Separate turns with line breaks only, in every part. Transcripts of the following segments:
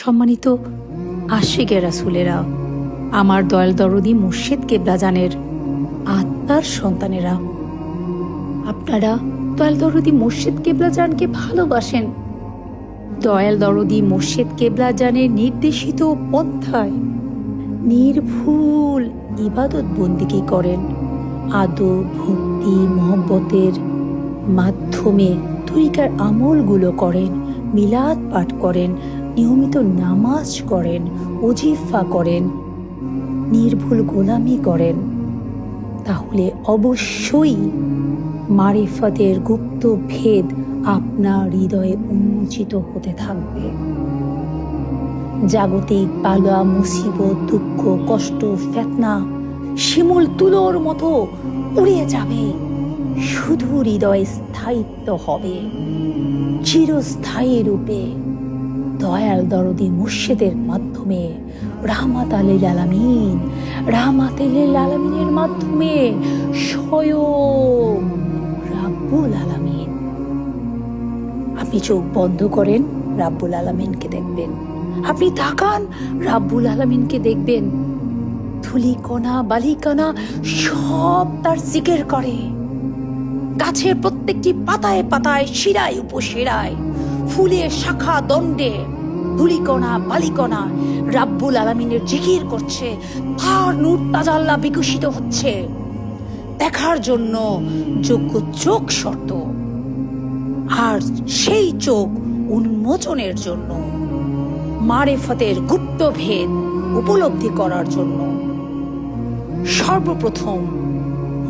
সম্মানিত আশিকে রাসূলেরা, আমার দয়াল দরদি মুর্শিদ কেবলাজানের আত্মার সন্তানেরা, আপনারা দয়াল দরদি মুর্শিদ কেবলাজানকে ভালোবাসেন। দয়াল দরদি মুর্শিদ কেবলাজানের নির্দেশিত পন্থায় নির্ভুল ইবাদত বন্দিগি করেন। আদব, ভক্তি, মহব্বতের মাধ্যমে তরিকার আমলগুলো করেন, মিলাদ পাঠ করেন, নিয়মিত নামাজ করেন, ওজিফা করেন, নির্ভুল গোলামি করেন, তাহলে অবশ্যই মারিফতের গুপ্ত ভেদ আপনার হৃদয়ে উন্মোচিত হতে থাকবে। জাগতিক বালা, মুসিবত, দুঃখ, কষ্ট, ফেতনা শিমুল তুলোর মতো উড়ে যাবে। শুধু হৃদয়ে স্থায়িত্ব হবে চিরস্থায়ী রূপে দয়াল দরদি মুর্শিদের মাধ্যমে, রাহমাত লিল আলামিনের মাধ্যমে স্বয়ং রাব্বুল আলামিন। আপনি চোখ বন্ধ করেন, রাব্বুল আলামিনকে দেখবেন। আপনি তাকান, রাব্বুল আলামিনকে দেখবেন। ধুলিকণা, বালিকণা সব তার জিকির করে। গাছের প্রত্যেকটি পাতায় পাতায়, শিরায় উপশিরায়, ফুলে শাখা দণ্ডে ধুলিকণা বালিকণা রাব্বুল আলামিনের জিকির করছে। তার নূর তাজাল্লা বিকশিত হচ্ছে। দেখার জন্য যোগ্য চোখ শর্ত, আর সেই চোখ উন্মোচনের জন্য, মারিফতের গুপ্ত ভেদ উপলব্ধি করার জন্য সর্বপ্রথম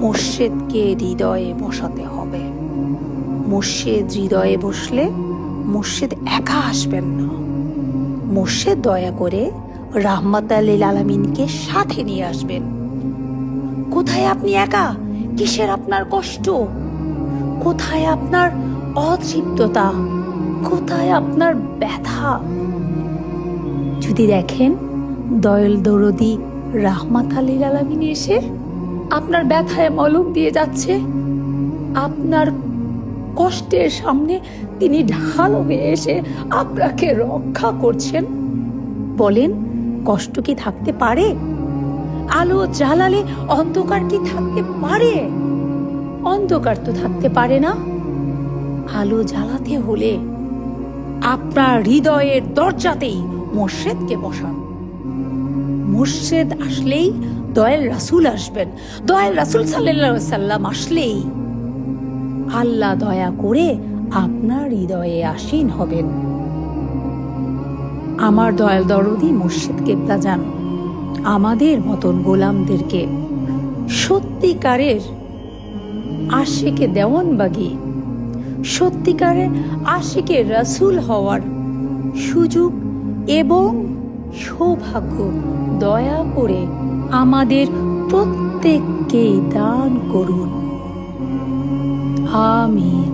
মুর্শিদকে হৃদয়ে বসাতে হবে। মুর্শিদ হৃদয়ে বসলে মুর্শিদ একা আসবেন না। মুর্শিদ দয়া করে রাহমাত লিল আলামিনকে সাথে নিয়ে আসবেন। কোথায় আপনি একা? কিসের আপনার কষ্ট? কোথায় আপনার অতৃপ্ততা? কোথায় আপনার ব্যথা? যদি দেখেন দয়াল দরদি রাহমাত লিল আলামিন এসে আপনার ব্যথায় মলম দিয়ে যাচ্ছে, আপনার কষ্টের সামনে তিনি ঢাল হয়ে এসে আপনাকে রক্ষা করছেন, বলেন কষ্ট কি থাকতে পারে? আলো জ্বালালে অন্ধকার কি থাকতে পারে? অন্ধকার তো থাকতে পারে না। আলো জ্বালাতে হলে আপনার হৃদয়ের দরজাতেই মুর্শিদকে বসান। মুর্শিদ আসলেই দয়াল রাসূল আসবেন। দয়াল রাসূল সাল্লাল্লাহু আলাইহি সাল্লাম আসলেই আল্লাহ দয়া করে আপনার হৃদয়ে আসীন হবেন। আমার দয়াল দরদি মুর্শিদ কেবলাজান আমাদের মতন গোলামদেরকে সত্যিকারের আশিকে দেওয়ানবাগী, সত্যিকারের আশিকে রাসূল হওয়ার সুযোগ এবং সৌভাগ্য দয়া করে আমাদের প্রত্যেককে দান করুন। আমিন।